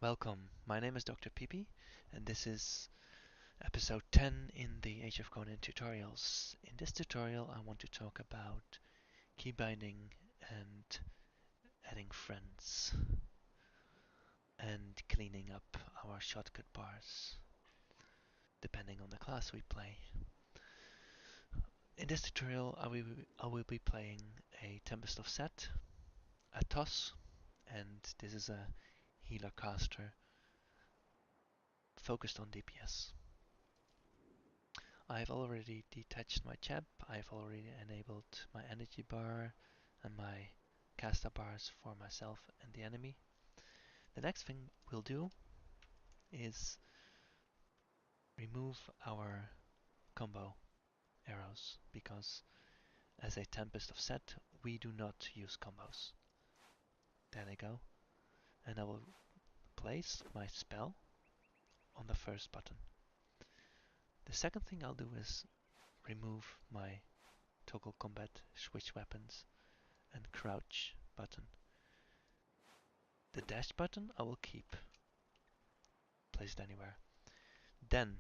Welcome, my name is DoctorPipi, and this is episode 10 in the Age of Conan tutorials. In this tutorial I want to talk about keybinding and adding friends and cleaning up our shortcut bars, depending on the class we play. In this tutorial I will be playing a Tempest of Set, a ToS, and this is a healer caster focused on DPS. I've already detached my chap, I've already enabled my energy bar and my caster bars for myself and the enemy. The next thing we'll do is remove our combo arrows, because as a Tempest of Set we do not use combos. There they go. And I will place my spell on the first button. The second thing I'll do is remove my toggle combat, switch weapons and crouch button. The dash button I will keep, place it anywhere. Then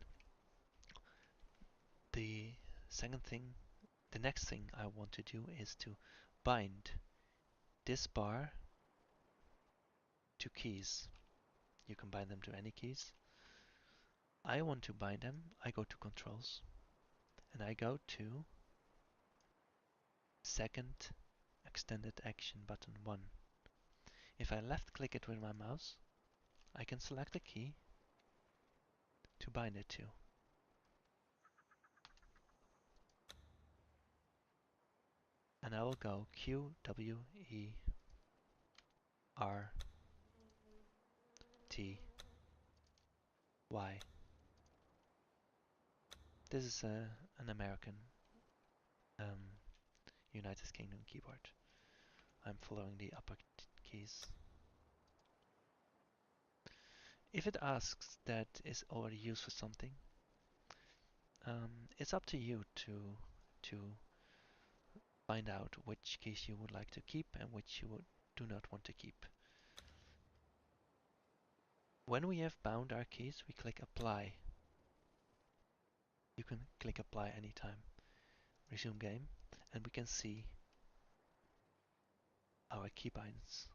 the next thing I want to do is to bind this bar to keys. You can bind them to any keys. I want to bind them, I go to controls and I go to second extended action button 1. If I left click it with my mouse, I can select a key to bind it to. And I will go Q, W, E, R, T, Y. This is an American United Kingdom keyboard. I'm following the upper keys. If it asks that is already used for something, it's up to you to find out which keys you would like to keep and which you do not want to keep. When we have bound our keys, we click apply. You can click apply anytime. Resume game, and we can see our keybinds.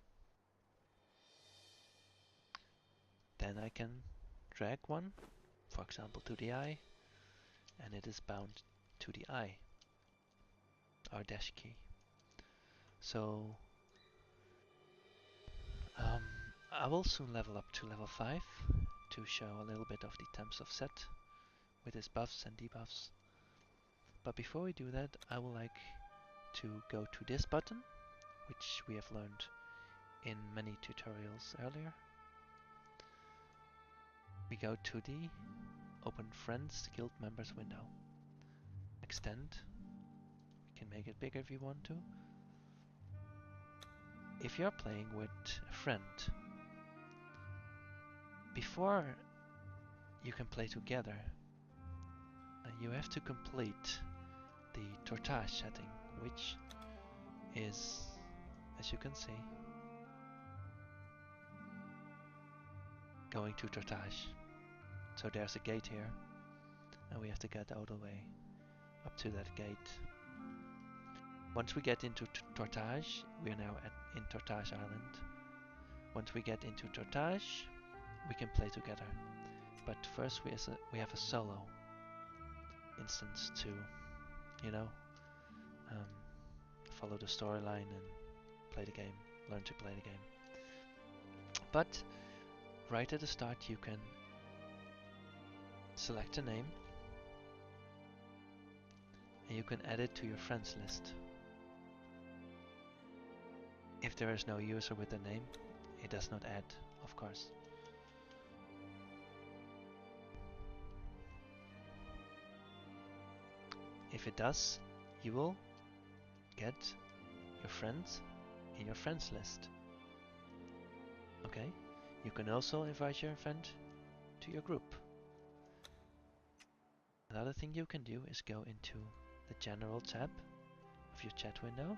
Then I can drag one, for example to the eye, and it is bound to the eye, our dash key. So I will soon level up to level 5 to show a little bit of the Tempest of Set with its buffs and debuffs. But before we do that, I would like to go to this button, which we have learned in many tutorials earlier. We go to the Open Friends Guild Members window. Extend. We can make it bigger if you want to. If you're playing with a friend, before you can play together, you have to complete the ToS setting, which is, as you can see, going to ToS. So there's a gate here, and we have to get all the way up to that gate. Once we get into ToS, we are now in ToS Island. Once we get into ToS, we can play together. But first we have a solo instance to, follow the storyline and play the game, learn to play the game. But right at the start you can select a name and you can add it to your friends list. If there is no user with the name, it does not add, of course. If it does, you will get your friends in your friends list. Okay? You can also invite your friend to your group. Another thing you can do is go into the General tab of your chat window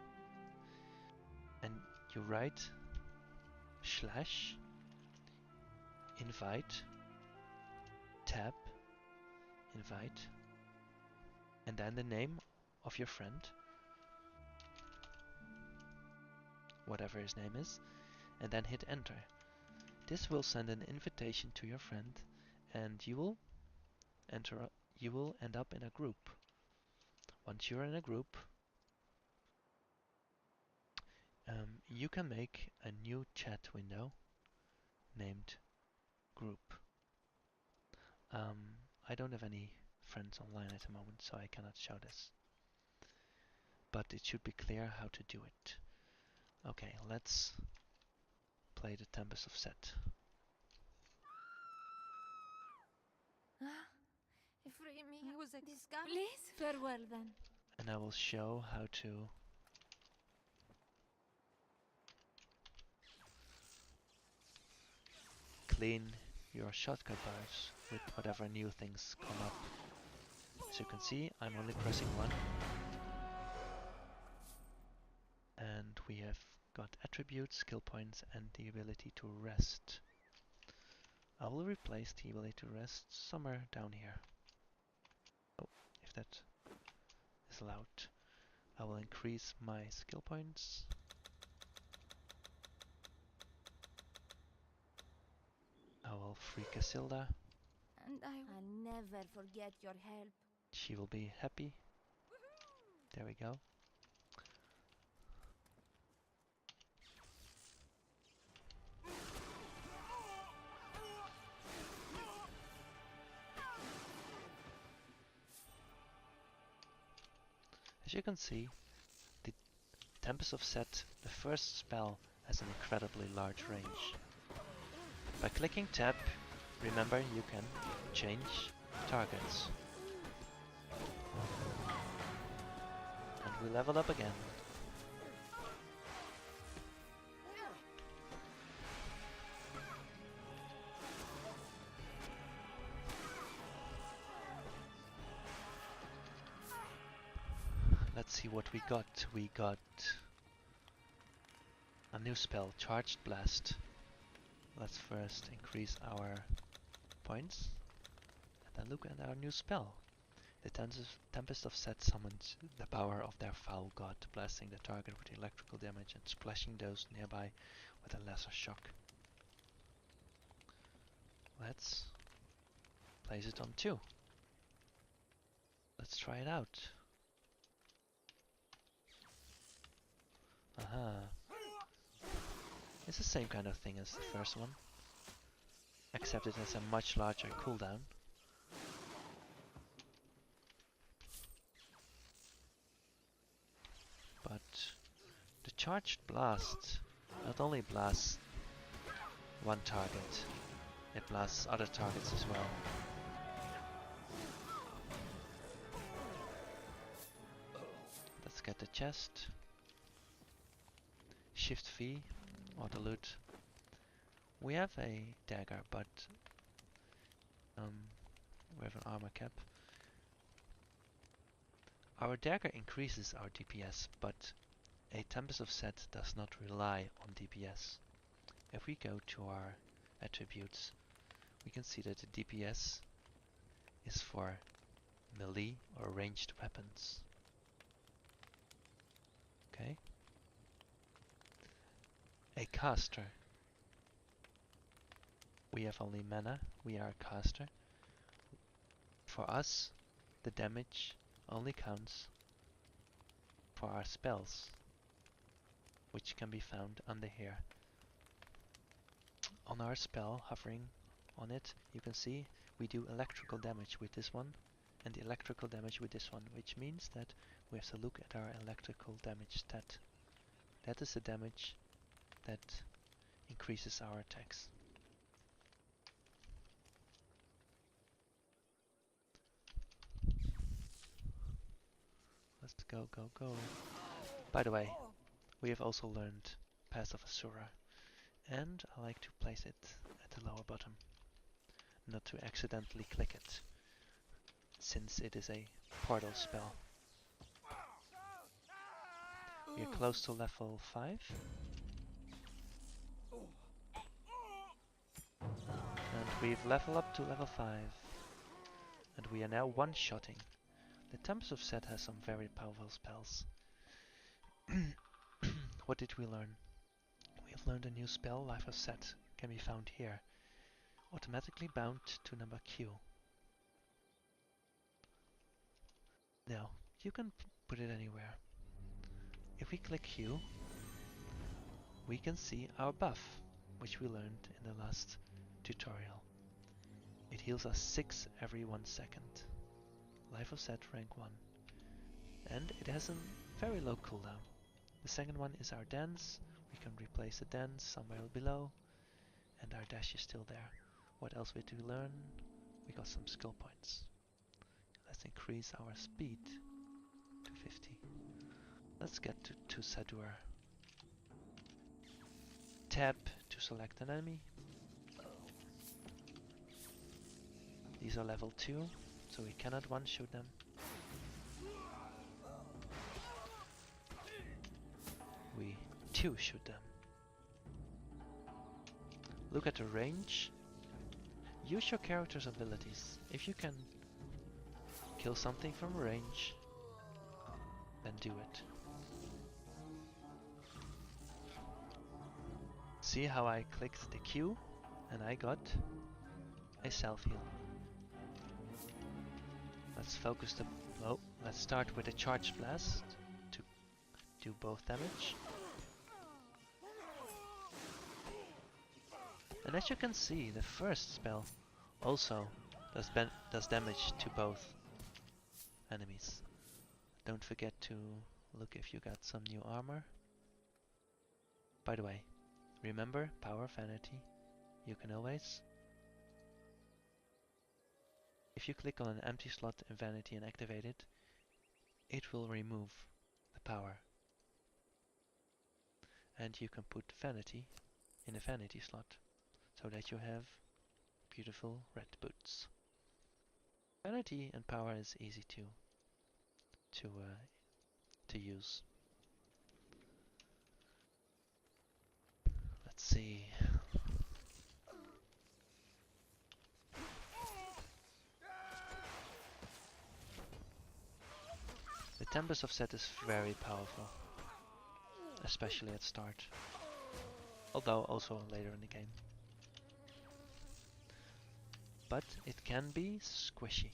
and you write /, invite, tab, invite, and then the name of your friend, whatever his name is, and then hit enter. This will send an invitation to your friend, and you will end up in a group. Once you're in a group, you can make a new chat window named group. I don't have any friends online at the moment, so I cannot show this. But it should be clear how to do it. Okay, let's play the Tempest of Set. Free me. I was discovered. Please, farewell then. And I will show how to clean your shortcut bars with whatever new things come up. As you can see, I'm only pressing 1. And we have got attributes, skill points, and the ability to rest. I will replace the ability to rest somewhere down here. Oh, if that is allowed. I will increase my skill points. I will free Casilda. And I'll never forget your help. She will be happy. There we go. As you can see, the Tempest of Set, the first spell, has an incredibly large range. By clicking tab, remember you can change targets. And we level up again. Let's see what we got. We got a new spell, Charged Blast. Let's first increase our points and then look at our new spell. The Tempest of Set summons the power of their foul god, blasting the target with electrical damage and splashing those nearby with a lesser shock. Let's place it on 2. Let's try it out. Aha. It's the same kind of thing as the first one, except it has a much larger cooldown. But the Charged Blast not only blasts one target, it blasts other targets as well. Let's get the chest. Shift V, auto loot. We have a dagger, but we have an armor cap. Our dagger increases our DPS, but a Tempest of Set does not rely on DPS. If we go to our attributes, we can see that the DPS is for melee or ranged weapons. Okay. A caster. We have only mana, we are a caster. For us, the damage only counts for our spells, which can be found under here. On our spell, hovering on it, you can see we do electrical damage with this one and electrical damage with this one, which means that we have to look at our electrical damage stat. That is the damage that increases our attacks. Let's go, go, go. By the way, we have also learned Path of Asura, and I like to place it at the lower bottom, not to accidentally click it, since it is a portal spell. We are close to level 5. We've leveled up to level 5. And we are now one-shotting. The Tempest of Set has some very powerful spells. What did we learn? We have learned a new spell, Life of Set, can be found here. Automatically bound to number Q. Now, you can put it anywhere. If we click Q, we can see our buff, which we learned in the last tutorial. It heals us 6 every 1 second. Life of Set rank 1. And it has a very low cooldown. The second one is our dance. We can replace the dance somewhere below. And our dash is still there. What else did we learn? We got some skill points. Let's increase our speed to 50. Let's get to Sadur. Tab to select an enemy. These are level 2, so we cannot one-shoot them. We two-shoot them. Look at the range. Use your character's abilities. If you can kill something from range, then do it. See how I clicked the Q and I got a self-heal. Let's focus the blow. Let's start with a charge blast to do both damage. And as you can see, the first spell also does damage to both enemies. Don't forget to look if you got some new armor. By the way, remember power vanity. You can always, if you click on an empty slot in vanity and activate it, it will remove the power. And you can put vanity in a vanity slot so that you have beautiful red boots. Vanity and power is easy to use. Let's see. The Tempest of Set is very powerful, especially at start, although also later in the game. But it can be squishy.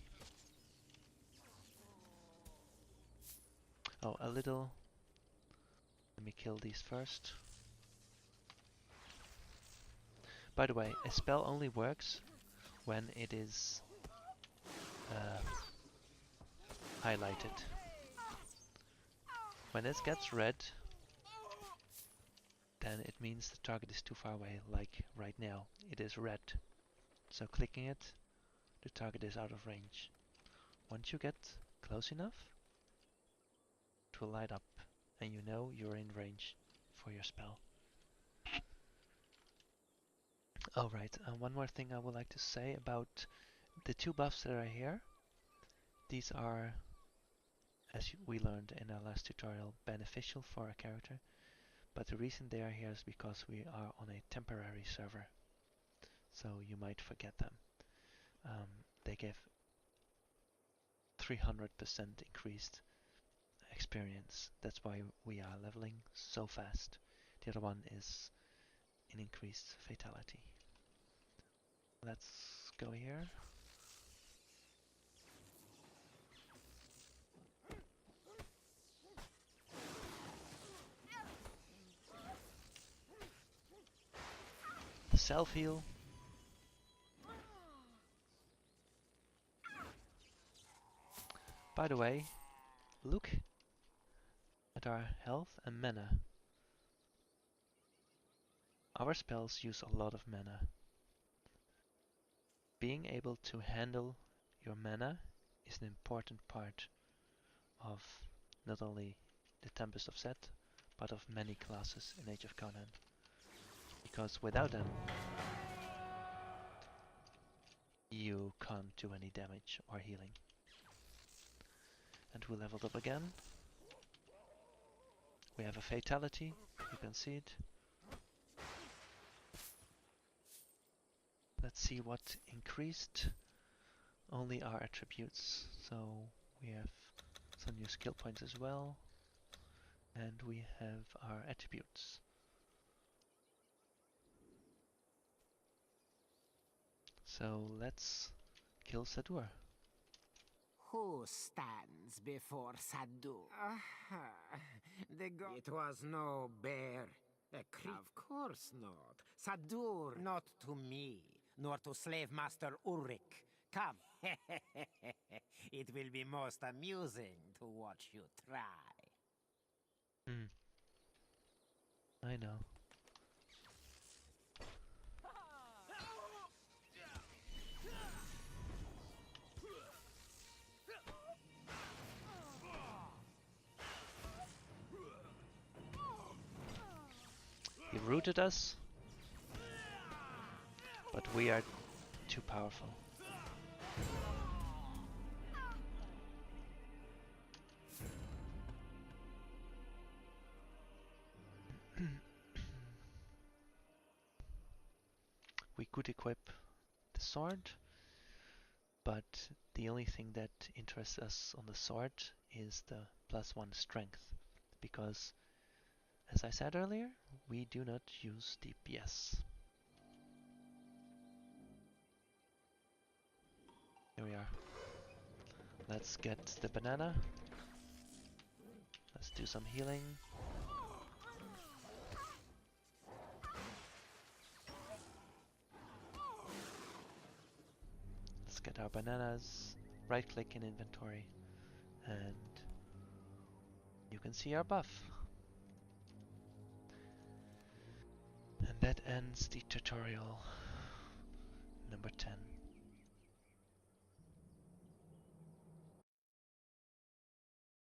Oh, a little. Let me kill these first. By the way, a spell only works when it is highlighted. When it gets red, then it means the target is too far away, like right now. It is red. So clicking it, the target is out of range. Once you get close enough, it will light up and you know you're in range for your spell. Alright, one more thing I would like to say about the two buffs that are here. These are, as we learned in our last tutorial, beneficial for a character, but the reason they are here is because we are on a temporary server, so you might forget them. They give 300% increased experience. That's why we are leveling so fast. The other one is an increased fatality. Let's go here. The self-heal. By the way, look at our health and mana. Our spells use a lot of mana. Being able to handle your mana is an important part of not only the Tempest of Set, but of many classes in Age of Conan. Because without them, you can't do any damage or healing. And we leveled up again. We have a fatality, you can see it. let's see what increased. Only our attributes. So we have some new skill points as well. And we have our attributes. So let's kill Sadur. Who stands before Sadu? It was no bear. Of course not. Sadur, not to me, nor to slave master Ulrich. Come. It will be most amusing to watch you try. I know. He rooted us, but we are too powerful. We could equip the sword, but the only thing that interests us on the sword is the +1 strength, because, as I said earlier, we do not use DPS. Here we are. Let's get the banana. Let's do some healing. Let's get our bananas. Right click in inventory. And you can see our buff. And that ends the tutorial.